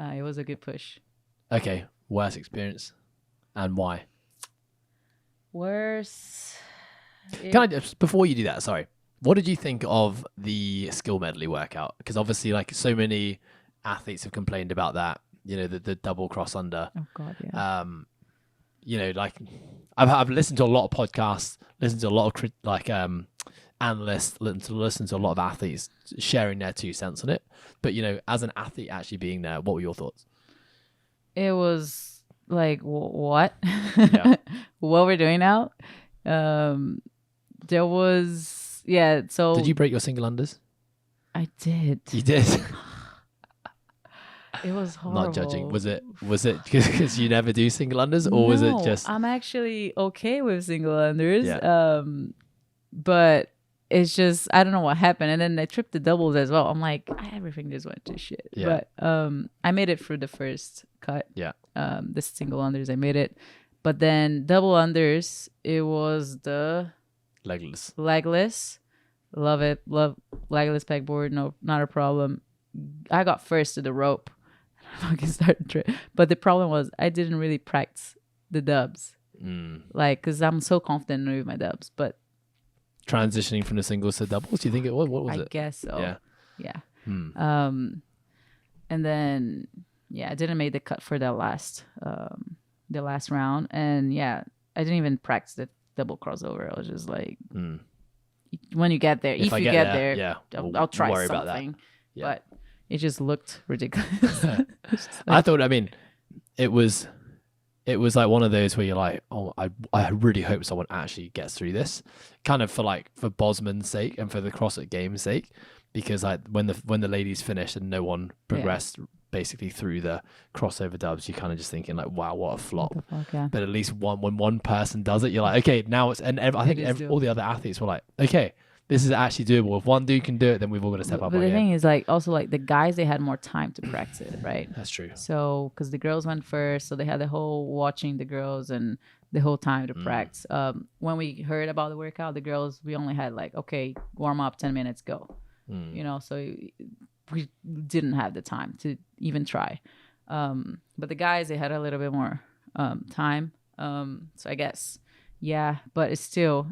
S2: It was a good push.
S1: Okay. Worst experience and why?
S2: Worst.
S1: Can I just, before you do that, sorry, what did you think of the skill medley workout? Because obviously, like, so many athletes have complained about that, the double cross under.
S2: Oh God, yeah.
S1: Like I've listened to a lot of podcasts, listened to a lot of analysts, listen to a lot of athletes sharing their 2 cents on it. But as an athlete actually being there, what were your thoughts?
S2: It was like, what?
S1: Yeah.
S2: What we're doing now? There was So
S1: did you break your single unders?
S2: I did.
S1: You did.
S2: It was horrible.
S1: Not judging. Was it because you never do single unders, or was it just?
S2: I'm actually okay with single unders.
S1: Yeah.
S2: But it's just, I don't know what happened. And then I tripped the doubles as well. I'm like, everything just went to shit.
S1: Yeah.
S2: But I made it through the first cut.
S1: Yeah.
S2: The single unders, I made it. But then double unders, it was the legless. Love it. Love legless pegboard. No, not a problem. I got first to the rope. I fucking started but the problem was I didn't really practice the dubs. Like, because I'm so confident with my dubs, but
S1: transitioning from the singles to doubles, do you think it was? What was it?
S2: I guess so. Yeah.
S1: Hmm.
S2: And then I didn't make the cut for the last round, and I didn't even practice the double crossover. I was just like, when you get there, if you get there, I'll try something. About that. Yeah. But it just looked ridiculous.
S1: I thought, it was like one of those where you're like, oh, I really hope someone actually gets through this, kind of for Bosman's sake and for the CrossFit Games sake, because like when the ladies finished and no one progressed basically through the crossover dubs, you're kind of just thinking like, wow, what a flop.
S2: What the fuck, yeah.
S1: But at least when one person does it, you're like, okay, now it's, and I think all the other athletes were like, okay, this is actually doable. If one dude can do it, then we've all got to step up.
S2: But
S1: our
S2: the
S1: game.
S2: thing is, like, also, like, the guys, they had more time to practice, right?
S1: That's true.
S2: So, because the girls went first, so they had the whole watching the girls and the whole time to practice. When we heard about the workout, the girls, we only had like, okay, warm up, 10 minutes, go. You know, so we didn't have the time to even try. But the guys, they had a little bit more time. So I guess, yeah, but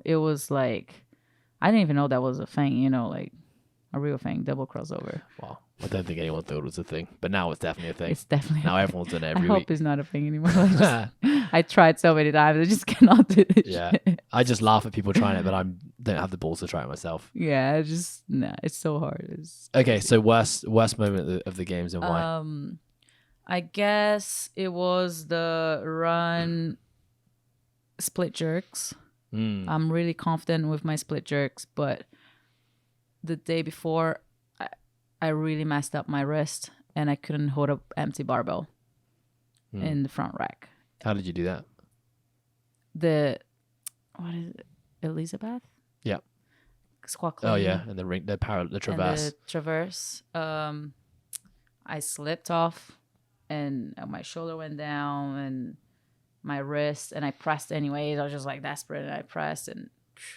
S2: it was like, I didn't even know that was a thing, you know, like a real thing, double crossover.
S1: Well, I don't think anyone thought it was a thing, but now it's definitely a thing.
S2: It's definitely
S1: now everyone's done it every
S2: I
S1: week.
S2: hope it's not a thing anymore. I tried so many times, I just cannot do this.
S1: Yeah,
S2: shit.
S1: I just laugh at people trying it, but I don't have the balls to try it myself.
S2: Yeah, it's so hard.
S1: Okay, so worst moment of the games and why?
S2: I guess it was the run split jerks. I'm really confident with my split jerks, but the day before, I really messed up my wrist and I couldn't hold up empty barbell in the front rack.
S1: How did you do that?
S2: What is it? Elizabeth?
S1: Yeah.
S2: Squat clean.
S1: Oh yeah, and the traverse.
S2: And the traverse. I slipped off and my shoulder went down and my wrist, and I pressed anyways. I was just like desperate, and I pressed, and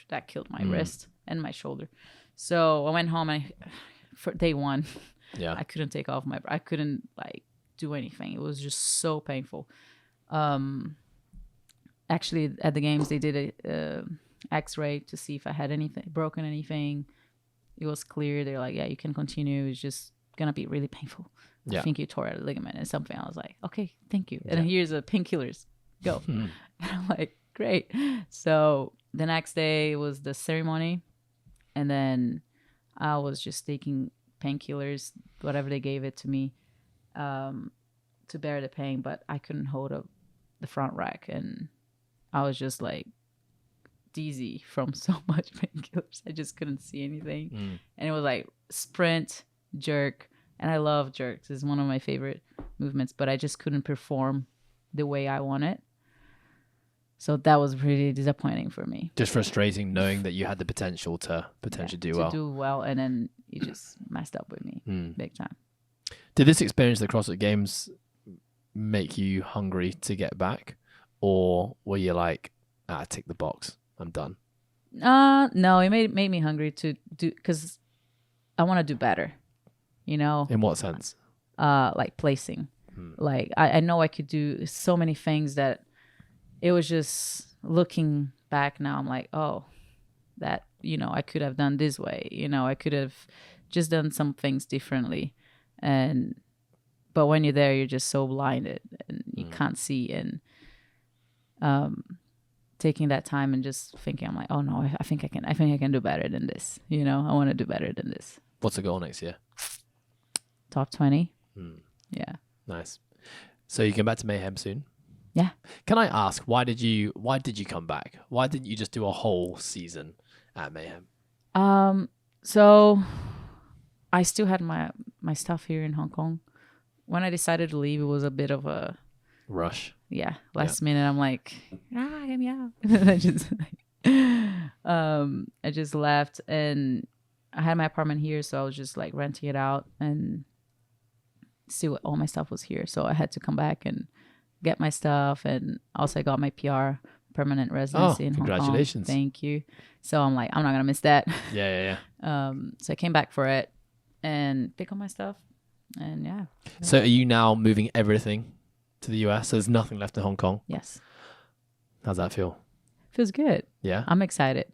S2: that killed my wrist and my shoulder. So I went home and for day one, I couldn't take off I couldn't like do anything. It was just so painful. Actually at the games they did a x-ray to see if I had broken anything. It was clear. They're like, yeah, you can continue. It's just gonna be really painful. I think you tore a ligament and something. I was like, okay, thank you. And here's the painkillers. Go. And I'm like, great. So the next day was the ceremony, and then I was just taking painkillers, whatever they gave it to me, to bear the pain, but I couldn't hold up the front rack, and I was just like dizzy from so much painkillers. I just couldn't see anything. And it was like sprint, jerk, and I love jerks. It's one of my favorite movements, but I just couldn't perform the way I want it. So that was really disappointing for me.
S1: Just frustrating knowing that you had the potential to do well.
S2: To do well, and then you just messed up with me big time.
S1: Did this experience at the CrossFit Games make you hungry to get back? Or were you like, tick the box, I'm done?
S2: No, it made me hungry to do, because I want to do better, you know?
S1: In what sense?
S2: Like placing. Like I know I could do so many things that it was just looking back now. I'm like, oh, that, you know, I could have done this way. You know, I could have just done some things differently. But when you're there, you're just so blinded and you can't see. And taking that time and just thinking, I'm like, oh no, I think I can do better than this. You know, I want to do better than this.
S1: What's the goal next year?
S2: Top 20. Yeah.
S1: Nice. So you come back to Mayhem soon?
S2: Yeah.
S1: Can I ask, why did you come back? Why didn't you just do a whole season at Mayhem?
S2: So I still had my stuff here in Hong Kong. When I decided to leave, it was a bit of a
S1: rush.
S2: Yeah. Last minute, I'm like, get me out. And I just left, and I had my apartment here, so I was just like renting it out, and still all my stuff was here. So I had to come back and get my stuff, and also I got my PR, permanent residency in Hong Kong.
S1: Congratulations.
S2: Thank you. So I'm like, I'm not gonna miss that.
S1: Yeah.
S2: So I came back for it and pick up my stuff, and yeah.
S1: So are you now moving everything to the US? So there's nothing left in Hong Kong?
S2: Yes.
S1: How's that feel?
S2: Feels good.
S1: Yeah.
S2: I'm excited.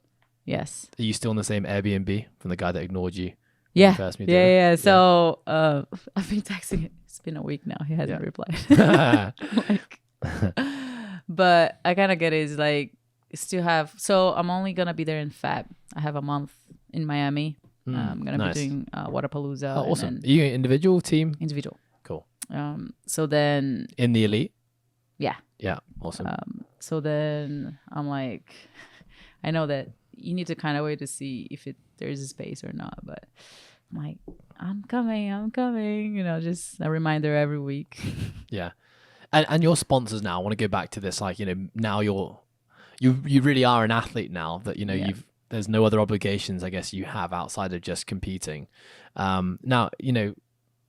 S2: Yes.
S1: Are you still in the same Airbnb from the guy that ignored you?
S2: Yeah.
S1: First
S2: Yeah. So I've been texting him. It's been a week now. He hasn't replied. But I kind of get it. It's like, still have, so I'm only going to be there in Feb. I have a month in Miami. I'm going to be doing Waterpalooza.
S1: Oh, awesome. Are you an individual team?
S2: Individual.
S1: Cool.
S2: So then.
S1: In the elite?
S2: Yeah.
S1: Yeah. Awesome.
S2: So then I'm like, I know that you need to kind of wait to see if there's a space or not. But I'm like, I'm coming. You know, just a reminder every week.
S1: Yeah. And your sponsors now, I want to go back to this, like, you know, now you really are an athlete now that, you know, there's no other obligations, I guess, you have outside of just competing. Now,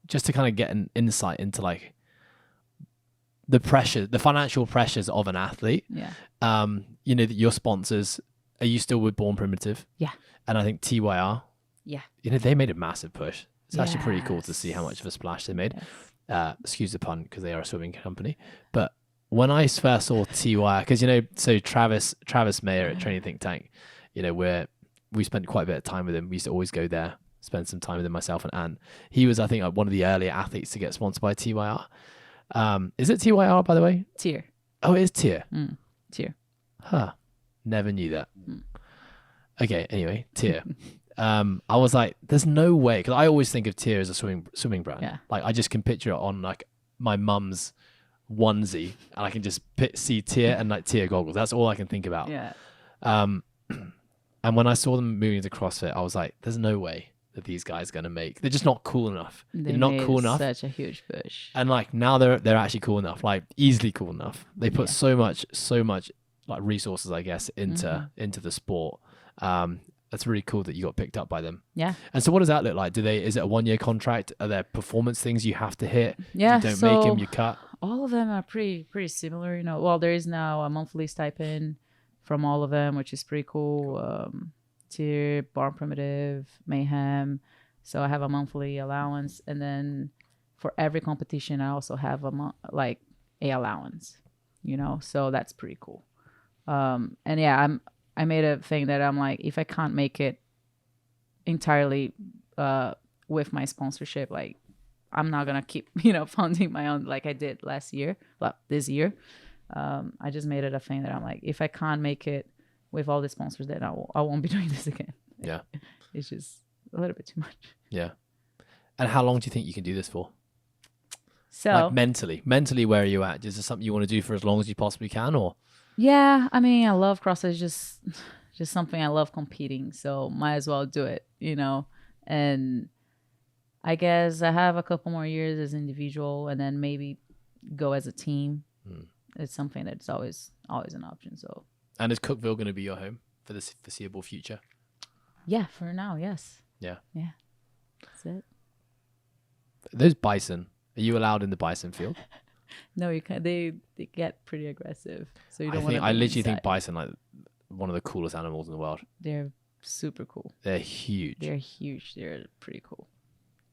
S1: just to kind of get an insight into like the financial pressures of an athlete.
S2: Yeah.
S1: That your sponsors, are you still with Born Primitive?
S2: Yeah.
S1: And I think TYR,
S2: Yeah.
S1: they made a massive push. It's actually pretty cool to see how
S2: Yes.
S1: much of a splash they made.
S2: Yes.
S1: Excuse the pun, because they are a swimming company. But when I first saw TYR, because so Travis Mayer at Training Think Tank, we spent quite a bit of time with him. We used to always go there, spend some time with him, myself and Anne. He was, I think, like one of the earlier athletes to get sponsored by TYR. Is it TYR, by the way?
S2: Tier.
S1: Oh, it is Tier.
S2: Tier.
S1: Huh. Never knew that. Okay, anyway, Tier. I was like, there's no way, because I always think of Tier as a swimming brand.
S2: Yeah.
S1: Like, I just can picture it on like my mum's onesie, and I can just see Tier and like Tier goggles. That's all I can think about.
S2: Yeah.
S1: And when I saw them moving to CrossFit, I was like, there's no way that these guys are going to make. They're just not cool enough. They're not cool enough.
S2: Such a huge push.
S1: And like now they're actually cool enough, like easily cool enough. They put so much like resources, I guess, into the sport. That's really cool that you got picked up by them.
S2: Yeah.
S1: And so what does that look like? Is it a 1-year contract? Are there performance things you have to hit?
S2: Yeah.
S1: If you don't make them, you cut.
S2: All of them are pretty similar. Well, there is now a monthly stipend from all of them, which is pretty cool. Tier, Born Primitive, Mayhem. So I have a monthly allowance, and then for every competition, I also have a allowance. So that's pretty cool. And yeah, I made a thing that I'm like, if I can't make it entirely with my sponsorship, like I'm not gonna keep funding my own like I did this year. I just made it a thing that I'm like, if I can't make it with all the sponsors, then I won't be doing this again.
S1: Yeah.
S2: It's just a little bit too much.
S1: Yeah. And how long do you think you can do this for?
S2: So
S1: like mentally, where are you at? Is this something you want to do for as long as you possibly can, or?
S2: Yeah, I mean, I love CrossFit. It's just something I love competing. So might as well do it, and I guess I have a couple more years as individual, and then maybe go as a team. It's something that's always an option. So.
S1: And is Cookville going to be your home for the foreseeable future?
S2: Yeah, for now, yes.
S1: Yeah.
S2: Yeah. That's it.
S1: Those bison, are you allowed in the bison field?
S2: No, you can't. They get pretty aggressive. So you don't want to.
S1: I literally think bison like one of the coolest animals in the world.
S2: They're super cool.
S1: They're huge.
S2: They're pretty cool.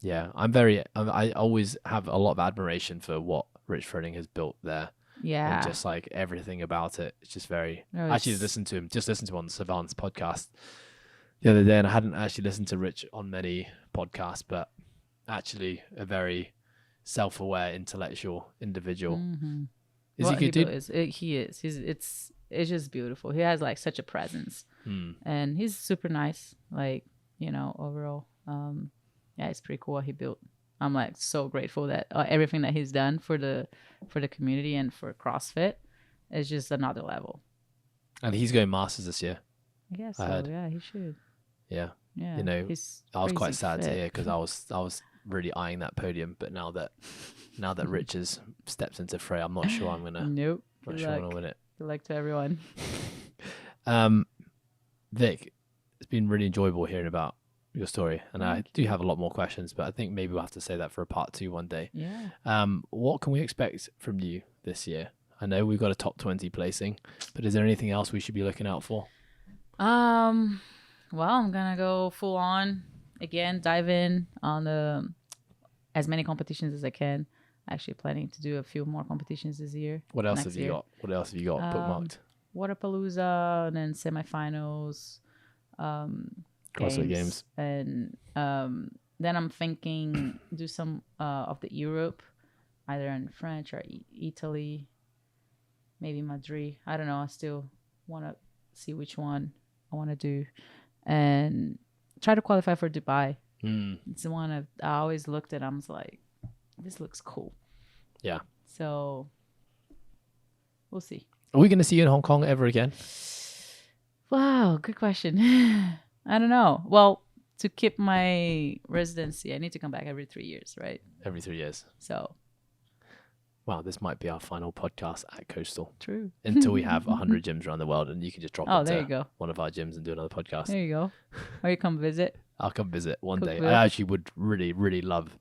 S1: Yeah, I always have a lot of admiration for what Rich Froning has built there.
S2: Yeah.
S1: And just like everything about it. It's just very... Actually, listened to him on Savant's podcast the other day, and I hadn't actually listened to Rich on many podcasts, but actually a very self-aware, intellectual individual. Is he good, dude?
S2: He is. It's just beautiful. He has like such a presence, and he's super nice. Like overall, yeah, it's pretty cool what he built. I'm like so grateful that everything that he's done for the community and for CrossFit is just another level.
S1: And he's going Masters this year.
S2: I guess so. Yeah, he should.
S1: Yeah.
S2: Yeah.
S1: I was quite sad to hear because I was really eyeing that podium, but now that Rich has stepped into fray, I'm not sure I'm gonna.
S2: Nope.
S1: Not sure I'm gonna win it.
S2: Good luck to everyone.
S1: Vic, it's been really enjoyable hearing about your story, and I do have a lot more questions, but I think maybe we'll have to say that for a part 2 one day.
S2: Yeah.
S1: What can we expect from you this year? I know we've got a top 20 placing, but is there anything else we should be looking out for?
S2: Well, I'm gonna go full on again, dive in on as many competitions as I can. Actually planning to do a few more competitions this year.
S1: What else have you got? What else have you got bookmarked?
S2: Waterpalooza, and then semifinals.
S1: CrossFit Games.
S2: And then I'm thinking do some of the Europe, either in French or Italy, maybe Madrid. I don't know. I still want to see which one I want to do, and try to qualify for Dubai. It's the one I always looked at. I was like, this looks cool.
S1: Yeah.
S2: So we'll see.
S1: Are we going to see you in Hong Kong ever again?
S2: Wow, good question. I don't know. Well, to keep my residency, I need to come back every 3 years, right?
S1: Every 3 years.
S2: So
S1: wow, this might be our final podcast at Coastal
S2: True.
S1: until we have 100 gyms around the world, and you can just drop
S2: Oh, there you
S1: into
S2: go.
S1: one of our gyms and do another podcast.
S2: There you go. Or you come visit.
S1: I'll come visit one
S2: Cook
S1: day.
S2: with-
S1: I actually would really, really love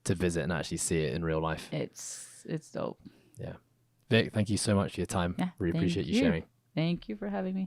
S1: to visit and actually see it in real life.
S2: It's dope.
S1: Yeah. Vic, thank you so much for your time.
S2: Yeah,
S1: Really
S2: thank
S1: appreciate you
S2: you.
S1: sharing.
S2: Thank you for having me.